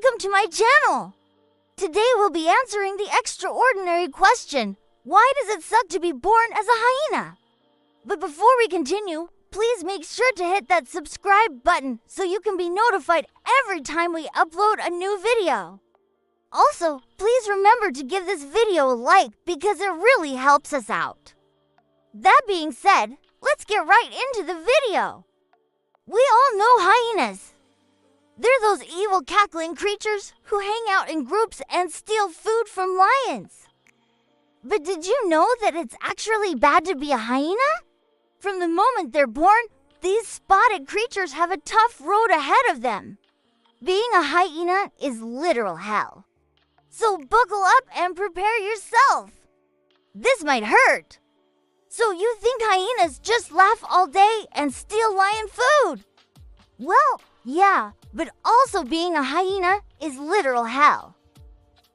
Welcome to my channel! Today we'll be answering the extraordinary question, why does it suck to be born as a hyena? But before we continue, please make sure to hit that subscribe button so you can be notified every time we upload a new video. Also, please remember to give this video a like because it really helps us out. That being said, let's get right into the video. We all know hyenas. They're those evil cackling creatures who hang out in groups and steal food from lions. But did you know that it's actually bad to be a hyena? From the moment they're born, these spotted creatures have a tough road ahead of them. Being a hyena is literal hell. So buckle up and prepare yourself. This might hurt. So you think hyenas just laugh all day and steal lion food? Well, yeah, but also being a hyena is literal hell.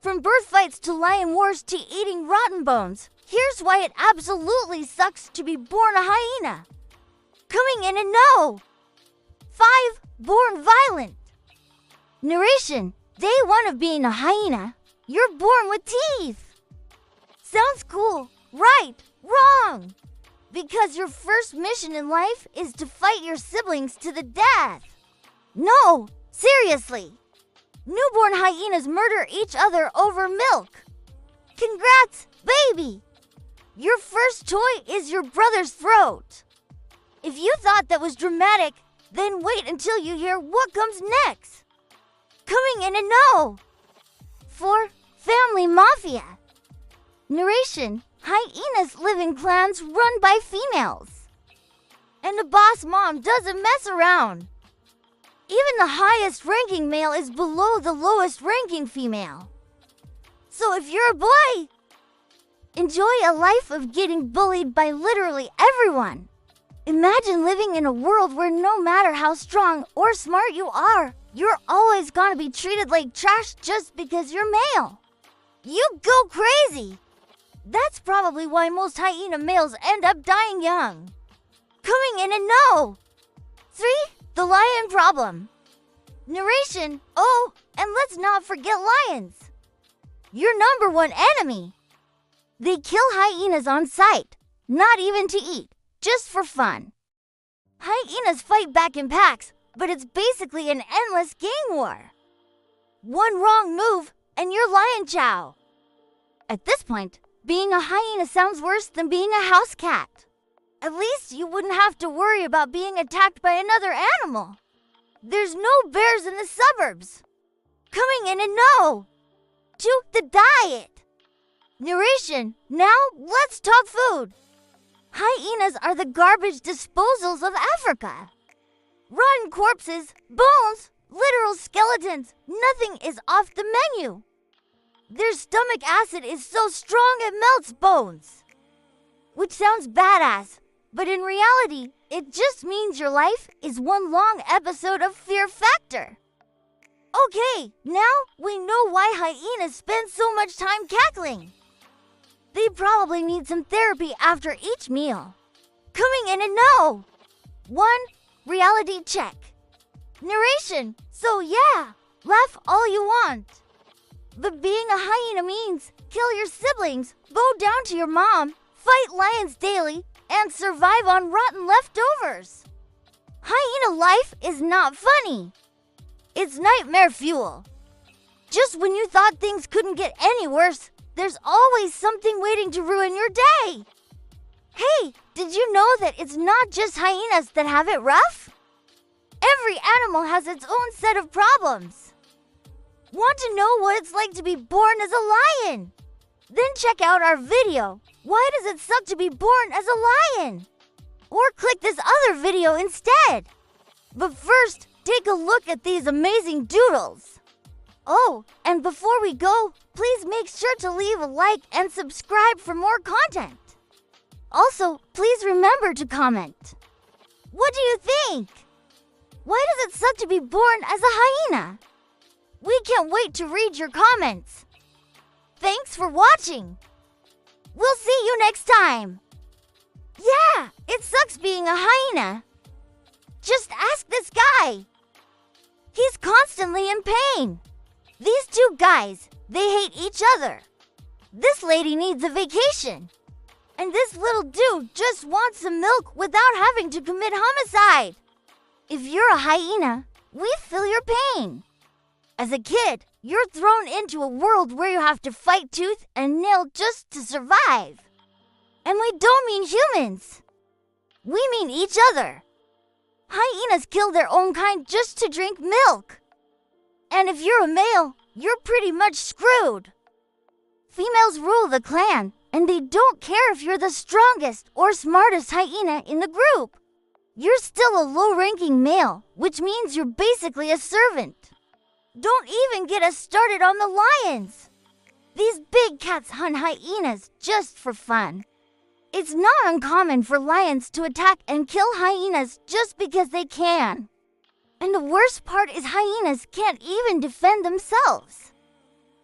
From bird fights to lion wars to eating rotten bones, here's why it absolutely sucks to be born a hyena. Coming in at no. 5. Born violent. Narration. Day 1 of being a hyena. You're born with teeth. Sounds cool, right? Wrong. Because your first mission in life is to fight your siblings to the death. No, seriously. Newborn hyenas murder each other over milk. Congrats, baby. Your first toy is your brother's throat. If you thought that was dramatic, then wait until you hear what comes next. Coming in at no. 4. Family mafia. Narration. Hyenas live in clans run by females. And the boss mom doesn't mess around. Even the highest ranking male is below the lowest ranking female. So if you're a boy, enjoy a life of getting bullied by literally everyone. Imagine living in a world where no matter how strong or smart you are, you're always gonna be treated like trash just because you're male. You go crazy! That's probably why most hyena males end up dying young. Coming in at no. 3. The lion problem. Narration. Oh, and let's not forget lions. Your #1 enemy. They kill hyenas on sight, not even to eat, just for fun. Hyenas fight back in packs, but it's basically an endless gang war. One wrong move, and you're lion chow. At this point, being a hyena sounds worse than being a house cat. At least you wouldn't have to worry about being attacked by another animal. There's no bears in the suburbs. Coming in at no. 2. The diet. Narration. Now let's talk food. Hyenas are the garbage disposals of Africa. Rotten corpses, bones, literal skeletons, nothing is off the menu. Their stomach acid is so strong it melts bones. Which sounds badass, but in reality, it just means your life is one long episode of Fear Factor. Okay, now we know why hyenas spend so much time cackling. They probably need some therapy after each meal. Coming in at no. 1. Reality check. Narration. So yeah, laugh all you want. But being a hyena means kill your siblings, bow down to your mom, fight lions daily, and survive on rotten leftovers. Hyena life is not funny. It's nightmare fuel. Just when you thought things couldn't get any worse, there's always something waiting to ruin your day. Hey, did you know that it's not just hyenas that have it rough? Every animal has its own set of problems. Want to know what it's like to be born as a lion? Then check out our video, Why Does It Suck to Be Born as a Lion? Or click this other video instead. But first, take a look at these amazing doodles. Oh, and before we go, please make sure to leave a like and subscribe for more content. Also, please remember to comment. What do you think? Why does it suck to be born as a hyena? We can't wait to read your comments. Thanks for watching. We'll see you next time. Yeah, it sucks being a hyena. Just ask this guy. He's constantly in pain. These two guys, they hate each other. This lady needs a vacation. And this little dude just wants some milk without having to commit homicide. If you're a hyena, we feel your pain. As a kid, you're thrown into a world where you have to fight tooth and nail just to survive. And we don't mean humans. We mean each other. Hyenas kill their own kind just to drink milk. And if you're a male, you're pretty much screwed. Females rule the clan, and they don't care if you're the strongest or smartest hyena in the group. You're still a low-ranking male, which means you're basically a servant. Don't even get us started on the lions. These big cats hunt hyenas just for fun. It's not uncommon for lions to attack and kill hyenas just because they can. And the worst part is hyenas can't even defend themselves.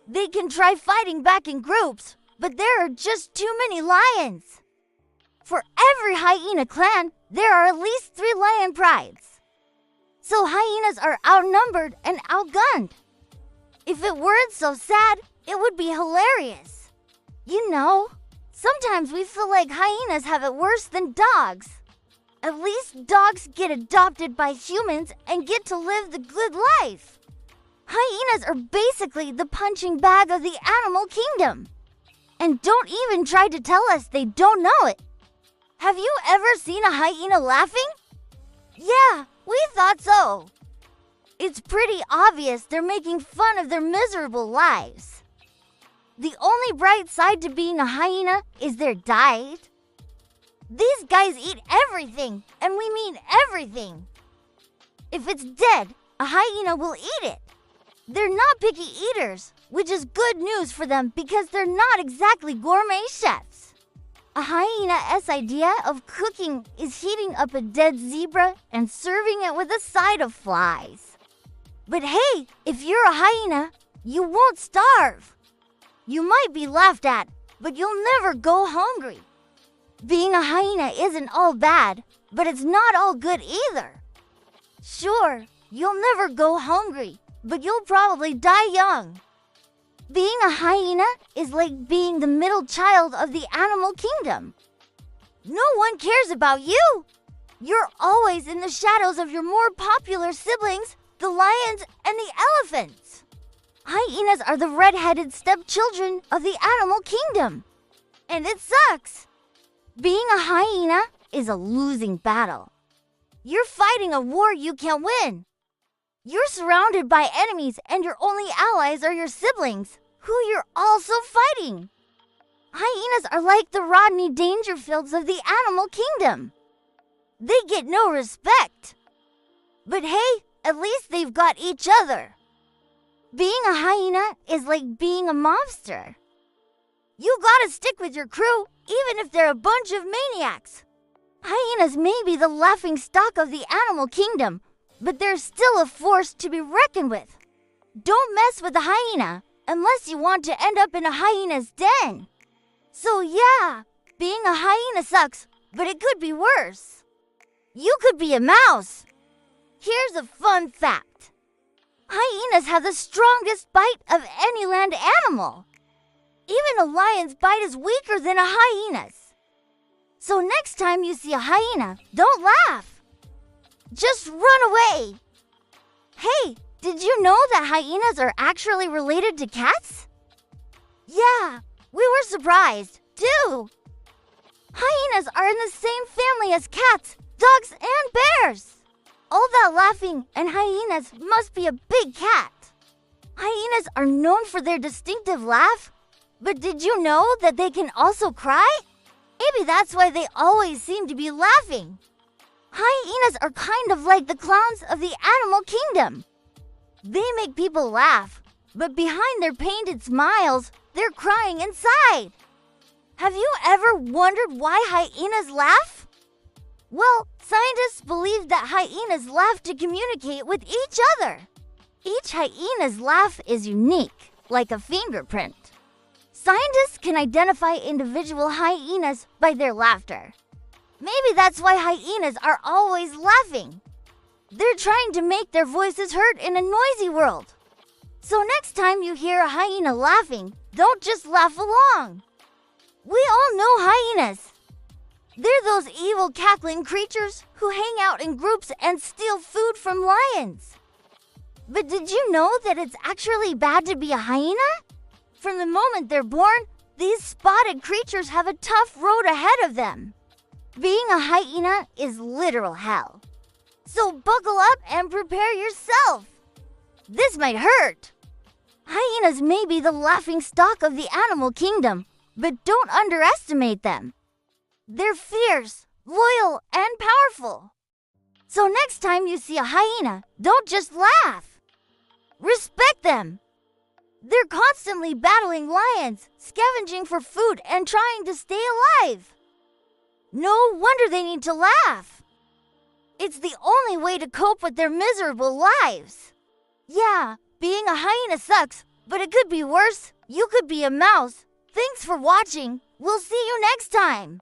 They can try fighting back in groups, but there are just too many lions. For every hyena clan, there are at least 3 lion prides. So hyenas are outnumbered and outgunned. If it weren't so sad, it would be hilarious. You know, sometimes we feel like hyenas have it worse than dogs. At least dogs get adopted by humans and get to live the good life. Hyenas are basically the punching bag of the animal kingdom. And don't even try to tell us they don't know it. Have you ever seen a hyena laughing? Yeah, we thought so. It's pretty obvious they're making fun of their miserable lives. The only bright side to being a hyena is their diet. These guys eat everything, and we mean everything. If it's dead, a hyena will eat it. They're not picky eaters, which is good news for them because they're not exactly gourmet chefs. A hyena's idea of cooking is heating up a dead zebra and serving it with a side of flies. But hey, if you're a hyena, you won't starve. You might be laughed at, but you'll never go hungry. Being a hyena isn't all bad, but it's not all good either. Sure, you'll never go hungry, but you'll probably die young. Being a hyena is like being the middle child of the animal kingdom. No one cares about you. You're always in the shadows of your more popular siblings, the lions and the elephants. Hyenas are the red-headed stepchildren of the animal kingdom. And it sucks. Being a hyena is a losing battle. You're fighting a war you can't win. You're surrounded by enemies and your only allies are your siblings, who you're also fighting. Hyenas are like the Rodney Dangerfields of the animal kingdom. They get no respect. But hey, at least they've got each other. Being a hyena is like being a mobster. You gotta stick with your crew, even if they're a bunch of maniacs. Hyenas may be the laughing stock of the animal kingdom, but they're still a force to be reckoned with. Don't mess with a hyena unless you want to end up in a hyena's den. So yeah, being a hyena sucks, but it could be worse. You could be a mouse. Here's a fun fact. Hyenas have the strongest bite of any land animal. Even a lion's bite is weaker than a hyena's. So next time you see a hyena, don't laugh. Just run away. Hey, did you know that hyenas are actually related to cats? Yeah, we were surprised, too. Hyenas are in the same family as cats, dogs, and bears. All that laughing and hyenas must be a big cat. Hyenas are known for their distinctive laugh, but did you know that they can also cry? Maybe that's why they always seem to be laughing. Hyenas are kind of like the clowns of the animal kingdom. They make people laugh, but behind their painted smiles, they're crying inside. Have you ever wondered why hyenas laugh? Well, scientists believe that hyenas laugh to communicate with each other. Each hyena's laugh is unique, like a fingerprint. Scientists can identify individual hyenas by their laughter. Maybe that's why hyenas are always laughing. They're trying to make their voices heard in a noisy world. So next time you hear a hyena laughing, don't just laugh along. We all know hyenas. They're those evil cackling creatures who hang out in groups and steal food from lions. But did you know that it's actually bad to be a hyena? From the moment they're born, these spotted creatures have a tough road ahead of them. Being a hyena is literal hell. So buckle up and prepare yourself. This might hurt. Hyenas may be the laughing stock of the animal kingdom, but don't underestimate them. They're fierce, loyal, and powerful. So next time you see a hyena, don't just laugh. Respect them. They're constantly battling lions, scavenging for food, and trying to stay alive. No wonder they need to laugh. It's the only way to cope with their miserable lives. Yeah, being a hyena sucks, but it could be worse. You could be a mouse. Thanks for watching. We'll see you next time.